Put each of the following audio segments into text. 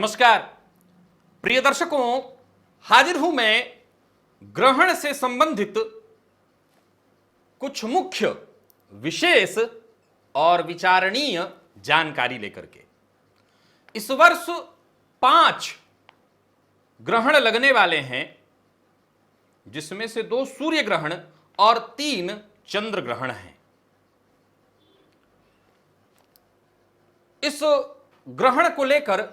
नमस्कार प्रिय दर्शकों, हाजिर हूं मैं ग्रहण से संबंधित कुछ मुख्य विशेष और विचारणीय जानकारी लेकर के। इस वर्ष 5 ग्रहण लगने वाले हैं, जिसमें से 2 सूर्य ग्रहण और 3 चंद्र ग्रहण हैं। इस ग्रहण को लेकर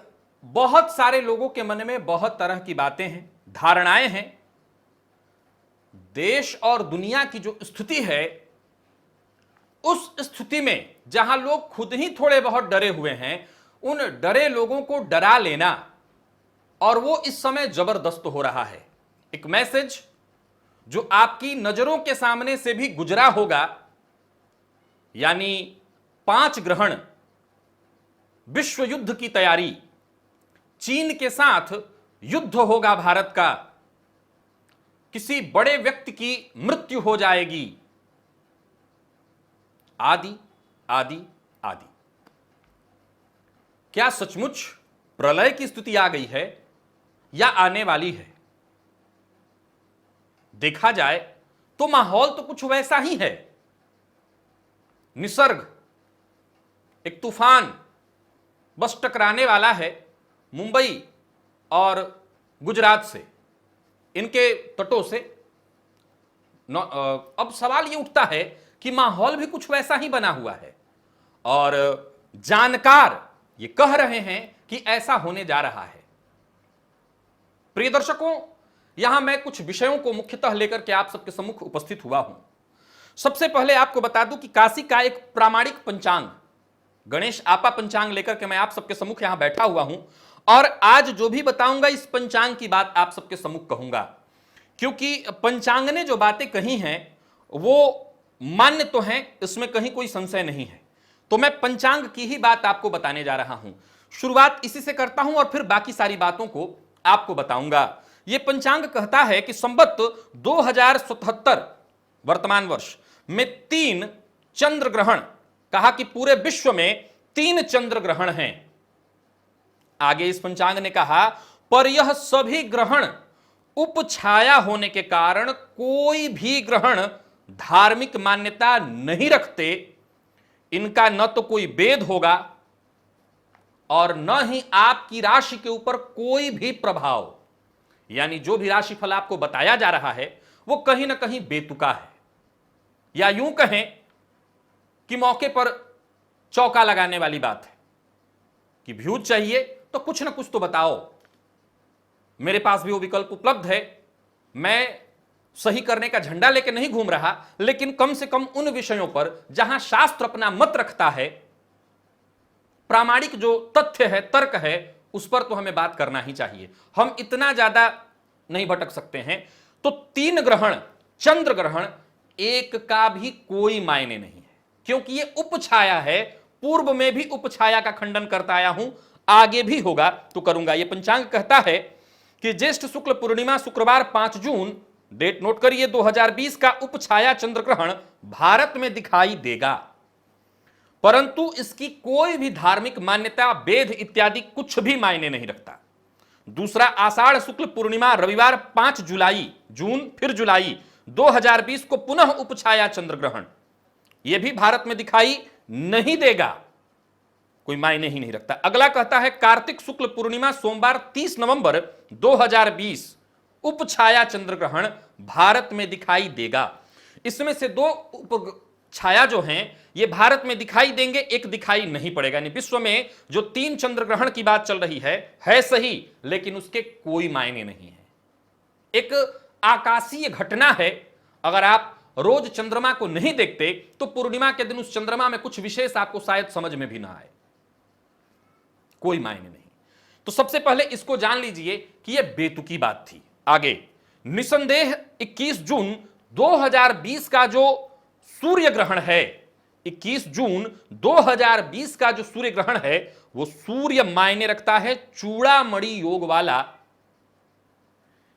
बहुत सारे लोगों के मन में बहुत तरह की बातें हैं, धारणाएं हैं। देश और दुनिया की जो स्थिति है, उस स्थिति में जहां लोग खुद ही थोड़े बहुत डरे हुए हैं, उन डरे लोगों को डरा लेना, और वो इस समय जबरदस्त हो रहा है। एक मैसेज जो आपकी नजरों के सामने से भी गुजरा होगा, यानी 5 ग्रहण, विश्व युद्ध की तैयारी, चीन के साथ युद्ध होगा भारत का, किसी बड़े व्यक्ति की मृत्यु हो जाएगी, आदि आदि आदि। क्या सचमुच प्रलय की स्थिति आ गई है या आने वाली है? देखा जाए तो माहौल तो कुछ वैसा ही है। निसर्ग, एक तूफान बस टकराने वाला है मुंबई और गुजरात से, इनके तटों से। अब सवाल यह उठता है कि माहौल भी कुछ वैसा ही बना हुआ है, और जानकार ये कह रहे हैं कि ऐसा होने जा रहा है। प्रिय दर्शकों, यहां मैं कुछ विषयों को मुख्यतः लेकर के आप सबके सम्मुख उपस्थित हुआ हूं। सबसे पहले आपको बता दूं कि काशी का एक प्रामाणिक पंचांग, गणेश आपा पंचांग लेकर के मैं आप सबके सम्मुख यहां बैठा हुआ हूं, और आज जो भी बताऊंगा इस पंचांग की बात आप सबके सम्मुख कहूंगा, क्योंकि पंचांग ने जो बातें कही हैं वो मान्य तो हैं, इसमें कहीं कोई संशय नहीं है। तो मैं पंचांग की ही बात आपको बताने जा रहा हूं। शुरुआत इसी से करता हूं और फिर बाकी सारी बातों को आपको बताऊंगा। यह पंचांग कहता है कि संवत 2077 वर्तमान वर्ष में 3 चंद्र ग्रहण, कहा कि पूरे विश्व में 3 चंद्र ग्रहण हैं। आगे इस पंचांग ने कहा, पर यह सभी ग्रहण उपछाया होने के कारण कोई भी ग्रहण धार्मिक मान्यता नहीं रखते। इनका न तो कोई वेद होगा और न ही आपकी राशि के ऊपर कोई भी प्रभाव, यानी जो भी राशिफल आपको बताया जा रहा है वो कहीं ना कहीं बेतुका है, या यूं कहें कि मौके पर चौका लगाने वाली बात है कि व्यूज चाहिए तो कुछ ना कुछ तो बताओ। मेरे पास भी वो विकल्प उपलब्ध है। मैं सही करने का झंडा लेके नहीं घूम रहा, लेकिन कम से कम उन विषयों पर जहां शास्त्र अपना मत रखता है, प्रामाणिक जो तथ्य है, तर्क है, उस पर तो हमें बात करना ही चाहिए। हम इतना ज्यादा नहीं भटक सकते हैं। तो 3 ग्रहण, चंद्र ग्रहण, एक का भी कोई मायने नहीं है, क्योंकि यह उपछाया है। पूर्व में भी उपछाया का खंडन करता आया हूं, आगे भी होगा तो करूंगा। यह पंचांग कहता है कि ज्येष्ठ शुक्ल पूर्णिमा शुक्रवार 5 जून, डेट नोट करिए, 2020 का उपछाया चंद्र ग्रहण भारत में दिखाई देगा, परंतु इसकी कोई भी धार्मिक मान्यता, वेद इत्यादि कुछ भी मायने नहीं रखता। दूसरा, आषाढ़ शुक्ल पूर्णिमा रविवार 5 जुलाई, जून फिर जुलाई 2020 को पुनः उपछाया चंद्र ग्रहण, यह भी भारत में दिखाई नहीं देगा, कोई मायने ही नहीं रखता। अगला कहता है, कार्तिक शुक्ल पूर्णिमा सोमवार 30 नवंबर 2020 उपछाया चंद्र ग्रहण भारत में दिखाई देगा। इसमें से 2 उपछाया जो हैं ये भारत में दिखाई देंगे, एक दिखाई नहीं पड़ेगा। यानी विश्व में जो 3 चंद्र ग्रहण की बात चल रही है सही, लेकिन उसके कोई मायने नहीं है। एक आकाशीय घटना है। अगर आप रोज चंद्रमा को नहीं देखते तो पूर्णिमा के दिन उस चंद्रमा में कुछ विशेष आपको शायद समझ में भी ना आए, कोई मायने नहीं। तो सबसे पहले इसको जान लीजिए कि यह बेतुकी बात थी। आगे, निसंदेह 21 जून 2020 का जो सूर्य ग्रहण है, 21 जून 2020 का जो सूर्य ग्रहण है, वो सूर्य मायने रखता है चूड़ामणि योग वाला।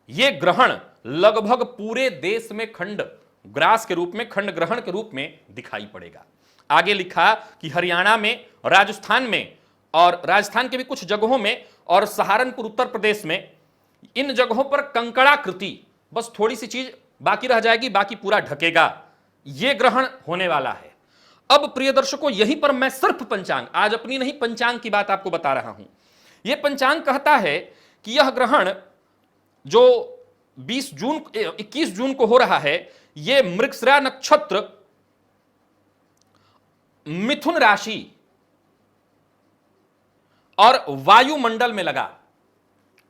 यह ग्रहण लगभग पूरे देश में खंड ग्रास के रूप में, खंड ग्रहण के रूप में दिखाई पड़ेगा। आगे लिखा कि हरियाणा में, राजस्थान में और राजस्थान के भी कुछ जगहों में और सहारनपुर उत्तर प्रदेश में इन जगहों पर कंकड़ाकृति, बस थोड़ी सी चीज बाकी रह जाएगी, बाकी पूरा ढकेगा, यह ग्रहण होने वाला है। अब प्रिय दर्शकों, यहीं पर मैं सिर्फ पंचांग, आज अपनी नहीं पंचांग की बात आपको बता रहा हूं। यह पंचांग कहता है कि यह ग्रहण जो 21 जून को हो रहा है, यह मृगशिरा नक्षत्र, मिथुन राशि और वायुमंडल में लगा।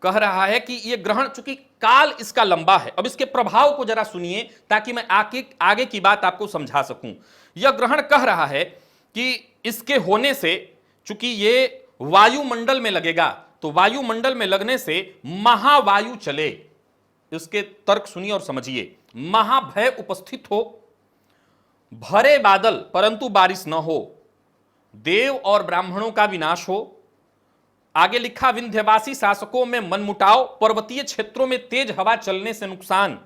कह रहा है कि यह ग्रहण, चूंकि काल इसका लंबा है, अब इसके प्रभाव को जरा सुनिए ताकि मैं आगे की बात आपको समझा सकूं। यह ग्रहण कह रहा है कि इसके होने से, चूंकि यह वायुमंडल में लगेगा, तो वायुमंडल में लगने से महावायु चले। इसके तर्क सुनिए और समझिए। महाभय उपस्थित हो, भरे बादल परंतु बारिश न हो, देव और ब्राह्मणों का विनाश हो। आगे लिखा, विंध्यवासी शासकों में मनमुटाव, पर्वतीय क्षेत्रों में तेज हवा चलने से नुकसान।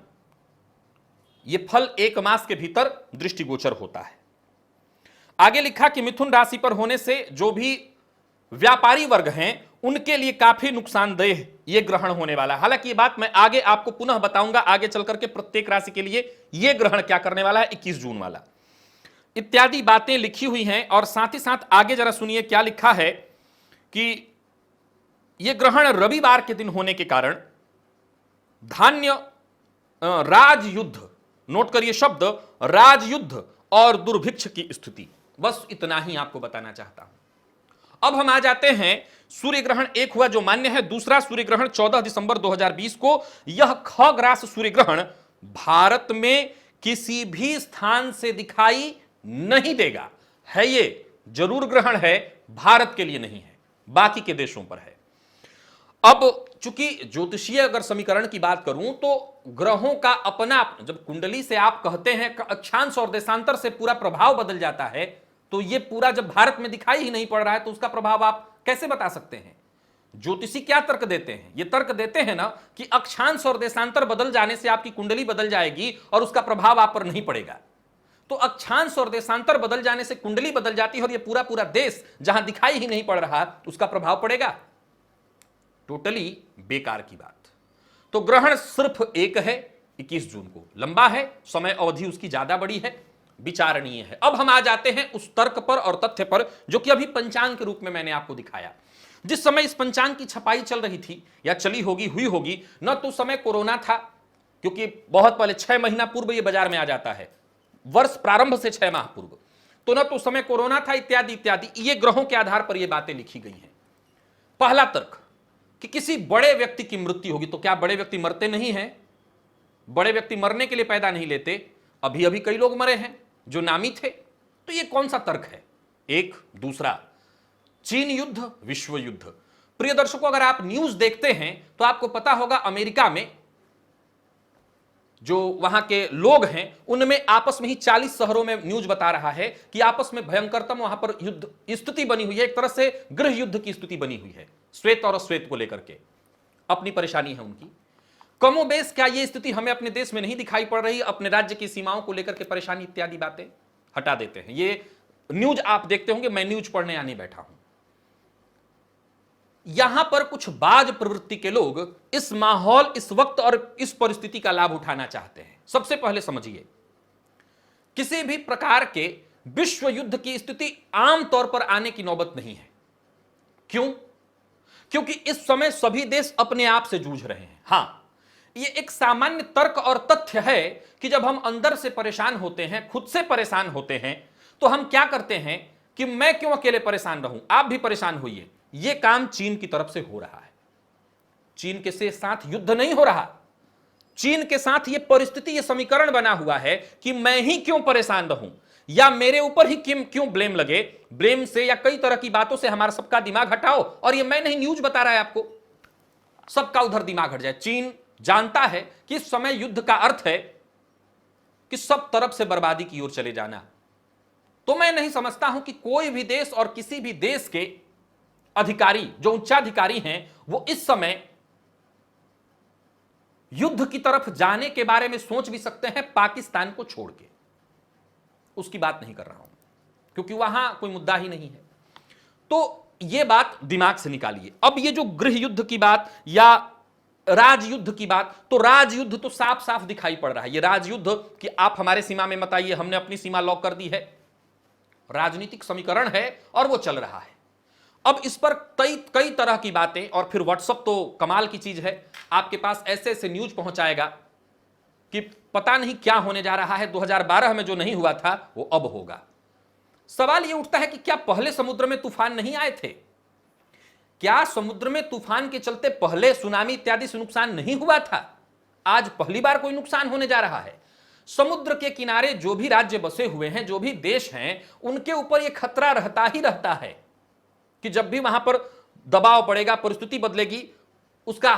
यह फल 1 मास के भीतर दृष्टिगोचर होता है। आगे लिखा कि मिथुन राशि पर होने से जो भी व्यापारी वर्ग हैं उनके लिए काफी नुकसानदेह यह ग्रहण होने वाला है। हालांकि ये बात मैं आगे आपको पुनः बताऊंगा, आगे चलकर के प्रत्येक राशि के लिए यह ग्रहण क्या करने वाला है, 21 जून वाला, इत्यादि बातें लिखी हुई हैं। और साथ ही साथ आगे जरा सुनिए क्या लिखा है कि यह ग्रहण रविवार के दिन होने के कारण धान्य राजयुद्ध, नोट करिए शब्द, राजयुद्ध और दुर्भिक्ष की स्थिति। बस इतना ही आपको बताना चाहता हूं। अब हम आ जाते हैं, सूर्य ग्रहण एक हुआ जो मान्य है। दूसरा सूर्य ग्रहण 14 दिसंबर 2020 को, यह खग्रास सूर्य ग्रहण भारत में किसी भी स्थान से दिखाई नहीं देगा। है ये जरूर ग्रहण है, भारत के लिए नहीं है, बाकी के देशों पर है। अब चूंकि ज्योतिषीय अगर समीकरण की बात करूं तो ग्रहों का अपना, जब कुंडली से आप कहते हैं अक्षांश और देशांतर से पूरा प्रभाव बदल जाता है, तो ये पूरा जब भारत में दिखाई ही नहीं पड़ रहा है तो उसका प्रभाव आप कैसे बता सकते हैं। ज्योतिषी क्या तर्क देते हैं, ये तर्क देते हैं ना कि अक्षांश और देशांतर बदल जाने से आपकी कुंडली बदल जाएगी और उसका प्रभाव आप पर नहीं पड़ेगा। तो अक्षांश और देशांतर बदल जाने से कुंडली बदल जाती है और ये पूरा देश जहां दिखाई ही नहीं पड़ रहा उसका प्रभाव पड़ेगा। टोटली बेकार की बात। तो ग्रहण सिर्फ एक है, 21 जून को, लंबा है, समय अवधि उसकी ज्यादा बड़ी है, विचारणीय है। अब हम आ जाते हैं उस तर्क पर और तथ्य पर जो कि अभी पंचांग के रूप में मैंने आपको दिखाया। जिस समय इस पंचांग की छपाई चल रही थी या चली होगी, हुई होगी, न तो समय कोरोना था, क्योंकि बहुत पहले 6 महीना पूर्व ये बाजार में आ जाता है, वर्ष प्रारंभ से 6 माह पूर्व, तो न तो समय कोरोना था, इत्यादि इत्यादि। ये ग्रहों के आधार पर ये बातें लिखी गई हैं। पहला तर्क कि किसी बड़े व्यक्ति की मृत्यु होगी, तो क्या बड़े व्यक्ति मरते नहीं हैं? बड़े व्यक्ति मरने के लिए पैदा नहीं लेते। अभी अभी कई लोग मरे हैं जो नामी थे। तो ये कौन सा तर्क है? एक। दूसरा, चीन युद्ध, विश्व युद्ध। प्रिय दर्शकों, अगर आप न्यूज देखते हैं तो आपको पता होगा अमेरिका में जो वहां के लोग हैं उनमें आपस में ही 40 शहरों में न्यूज बता रहा है कि आपस में भयंकरतम वहां पर युद्ध स्थिति बनी हुई है। एक तरह से गृह युद्ध की स्थिति बनी हुई है, श्वेत और अश्वेत को लेकर के अपनी परेशानी है उनकी। कमोबेश क्या ये स्थिति हमें अपने देश में नहीं दिखाई पड़ रही? अपने राज्य की सीमाओं को लेकर के परेशानी इत्यादि बातें हटा देते हैं। ये न्यूज आप देखते होंगे, मैं न्यूज पढ़ने आने बैठा हूं। यहां पर कुछ बाज प्रवृत्ति के लोग इस माहौल, इस वक्त और इस परिस्थिति का लाभ उठाना चाहते हैं। सबसे पहले समझिए, किसी भी प्रकार के विश्व युद्ध की स्थिति आमतौर पर आने की नौबत नहीं है। क्यों? क्योंकि इस समय सभी देश अपने आप से जूझ रहे हैं। हां, ये एक सामान्य तर्क और तथ्य है कि जब हम अंदर से परेशान होते हैं, खुद से परेशान होते हैं, तो हम क्या करते हैं कि मैं क्यों अकेले परेशान रहूं, आप भी परेशान होइए। यह काम चीन की तरफ से हो रहा है। चीन के साथ युद्ध नहीं हो रहा, चीन के साथ यह परिस्थिति, यह समीकरण बना हुआ है कि मैं ही क्यों परेशान रहूं या मेरे ऊपर ही क्यों ब्लेम लगे। ब्लेम से या कई तरह की बातों से हमारा सबका दिमाग हटाओ, और यह मैं नहीं, न्यूज बता रहा है आपको, सबका उधर दिमाग हट जाए। चीन जानता है कि इस समय युद्ध का अर्थ है कि सब तरफ से बर्बादी की ओर चले जाना। तो मैं नहीं समझता हूं कि कोई भी देश और किसी भी देश के अधिकारी, जो उच्चाधिकारी हैं, वो इस समय युद्ध की तरफ जाने के बारे में सोच भी सकते हैं, पाकिस्तान को छोड़ के। उसकी बात नहीं कर रहा हूं क्योंकि वहां कोई मुद्दा ही नहीं है। तो यह बात दिमाग से निकालिए। अब ये जो गृह युद्ध की बात या राजयुद्ध की बात, तो राजयुद्ध तो साफ साफ दिखाई पड़ रहा है। ये राजयुद्ध कि आप हमारे सीमा में मत आइए, हमने अपनी सीमा लॉक कर दी है, राजनीतिक समीकरण है और वो चल रहा है। अब इस पर कई तरह की बातें, और फिर व्हाट्सएप तो कमाल की चीज है, आपके पास ऐसे ऐसे न्यूज पहुंचाएगा कि पता नहीं क्या होने जा रहा है। 2012 में जो नहीं हुआ था वो अब होगा। सवाल यह उठता है कि क्या पहले समुद्र में तूफान नहीं आए थे? क्या समुद्र में तूफान के चलते पहले सुनामी इत्यादि से नुकसान नहीं हुआ था? आज पहली बार कोई नुकसान होने जा रहा है। समुद्र के किनारे जो भी राज्य बसे हुए हैं, जो भी देश हैं, उनके ऊपर यह खतरा रहता ही रहता है कि जब भी वहां पर दबाव पड़ेगा, परिस्थिति बदलेगी, उसका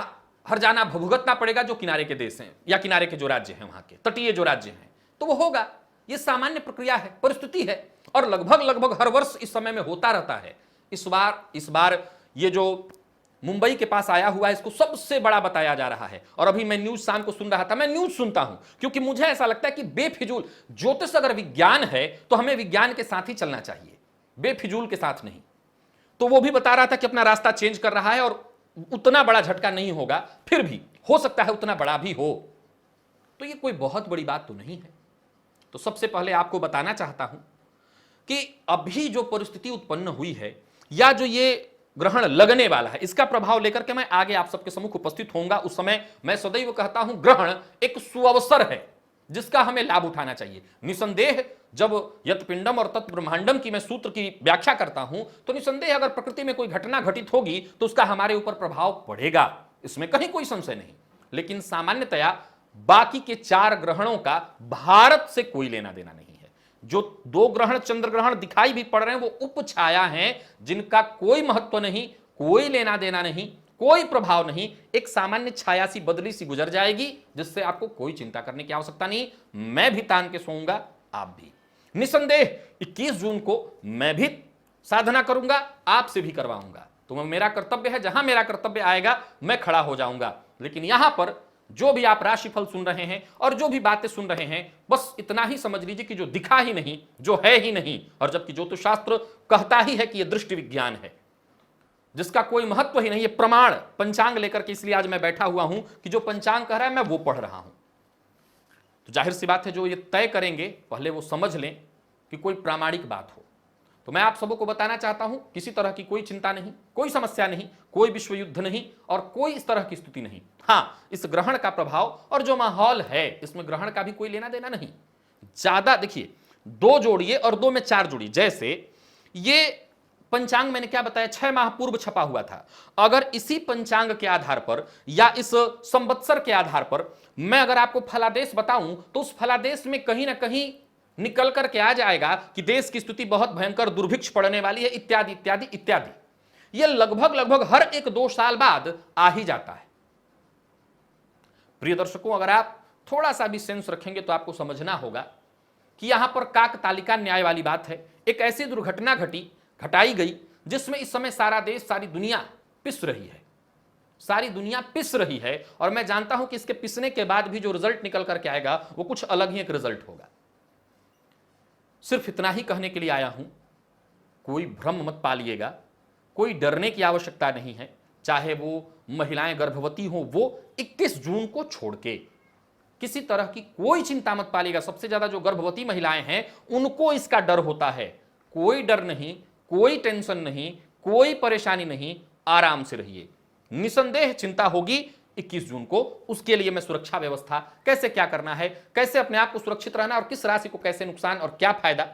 हर्जाना भुगतना पड़ेगा जो किनारे के देश हैं या किनारे के जो राज्य हैं, वहां के तटीय जो राज्य हैं, तो वो होगा। ये सामान्य प्रक्रिया है, परिस्थिति है, और लगभग हर वर्ष इस समय में होता रहता है। इस बार ये जो मुंबई के पास आया हुआ है, इसको सबसे बड़ा बताया जा रहा है। और अभी मैं न्यूज शाम को सुन रहा था, मैं न्यूज सुनता हूं क्योंकि मुझे ऐसा लगता है कि बेफिजूल, ज्योतिष अगर विज्ञान है तो हमें विज्ञान के साथ ही चलना चाहिए, बेफिजूल के साथ नहीं। तो वो भी बता रहा था कि अपना रास्ता चेंज कर रहा है और उतना बड़ा झटका नहीं होगा, फिर भी हो सकता है उतना बड़ा भी हो, तो ये कोई बहुत बड़ी बात तो नहीं है। तो सबसे पहले आपको बताना चाहता हूं कि अभी जो परिस्थिति उत्पन्न हुई है या जो ये ग्रहण लगने वाला है, इसका प्रभाव लेकर के मैं आगे आप सबके सम्मुख उपस्थित होऊंगा। उस समय मैं सदैव कहता हूं ग्रहण एक सुअवसर है जिसका हमें लाभ उठाना चाहिए। निसंदेह जब यत्पिंडम और तत्ब्रह्मांडम की मैं सूत्र की व्याख्या करता हूं तो निसंदेह अगर प्रकृति में कोई घटना घटित होगी तो उसका हमारे ऊपर प्रभाव पड़ेगा, इसमें कहीं कोई संशय नहीं। लेकिन सामान्यतया बाकी के 4 ग्रहणों का भारत से कोई लेना देना नहीं है। जो 2 ग्रहण चंद्र ग्रहण दिखाई भी पड़ रहे हैं वो उपछाया हैं, जिनका कोई महत्व नहीं, कोई लेना देना नहीं, कोई प्रभाव नहीं। एक सामान्य छाया सी बदली सी गुजर जाएगी जिससे आपको कोई चिंता करने की आवश्यकता नहीं। मैं भी तान के सोऊंगा, आप भी। निसंदेह 21 जून को मैं भी साधना करूंगा, आपसे भी करवाऊंगा। तो मेरा कर्तव्य है, जहां मेरा कर्तव्य आएगा मैं खड़ा हो जाऊंगा। लेकिन यहां पर जो भी आप राशिफल सुन रहे हैं और जो भी बातें सुन रहे हैं, बस इतना ही समझ लीजिए कि जो दिखा ही नहीं, जो है ही नहीं, और जबकि ज्योतिष शास्त्र कहता ही है कि यह दृष्टि विज्ञान है जिसका कोई महत्व ही नहीं है। प्रमाण पंचांग लेकर के इसलिए आज मैं बैठा हुआ हूं कि जो पंचांग कह रहा है मैं वो पढ़ रहा हूं। तो जाहिर सी बात है जो ये तय करेंगे पहले वो समझ लें कि कोई प्रामाणिक बात हो। तो मैं आप सबों को बताना चाहता हूं किसी तरह की कोई चिंता नहीं, कोई समस्या नहीं, कोई विश्व युद्ध नहीं और कोई इस तरह की स्थिति नहीं। हां, इस ग्रहण का प्रभाव और जो माहौल है इसमें ग्रहण का भी कोई लेना देना नहीं। ज्यादा देखिए, 2 जोड़िए और 2 में 4 जोड़िए। जैसे ये पंचांग मैंने क्या बताया, 6 माह पूर्व छपा हुआ था। अगर इसी पंचांग के आधार पर या इस संवत्सर के आधार पर मैं अगर आपको फलादेश बताऊं तो उस फलादेश में कहीं ना कहीं निकल करके आ जाएगा कि देश की स्थिति बहुत भयंकर, दुर्भिक्ष पड़ने वाली है, इत्यादि इत्यादि इत्यादि। यह लगभग हर 1-2 साल बाद आ ही जाता है। प्रिय दर्शकों, अगर आप थोड़ा सा भी सेंस रखेंगे तो आपको समझना होगा कि यहां पर काकतालिका न्याय वाली बात है। एक ऐसी दुर्घटना घटाई गई जिसमें इस समय सारा देश, सारी दुनिया पिस रही है, सारी दुनिया पिस रही है। और मैं जानता हूं कि इसके पिसने के बाद भी जो रिजल्ट निकल करके आएगा वो कुछ अलग ही एक रिजल्ट होगा। सिर्फ इतना ही कहने के लिए आया हूं, कोई भ्रम मत पालिएगा, कोई डरने की आवश्यकता नहीं है। चाहे वो महिलाएं गर्भवती हो, वो 21 जून को छोड़ के किसी तरह की कोई चिंता मत पालिएगा। सबसे ज्यादा जो गर्भवती महिलाएं हैं उनको इसका डर होता है। कोई डर नहीं, कोई टेंशन नहीं, कोई परेशानी नहीं, आराम से रहिए। निसंदेह चिंता होगी 21 जून को। उसके लिए मैं सुरक्षा व्यवस्था कैसे क्या करना है, कैसे अपने आप को सुरक्षित रहना और किस राशि को कैसे नुकसान और क्या फायदा,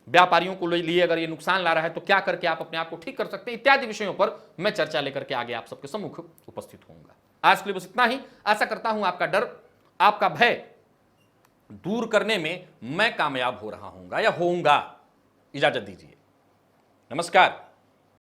व्यापारियों को लिए अगर ये नुकसान ला रहा है तो क्या करके आप अपने आप को ठीक कर सकते हैं, इत्यादि विषयों पर मैं चर्चा लेकर के आगे आप सबके सम्मुख उपस्थित होऊंगा। आज के लिए बस इतना ही। आशा करता हूं आपका डर, आपका भय दूर करने में मैं कामयाब हो रहा हूंगा या होऊंगा। इजाजत दीजिए। नमस्कार।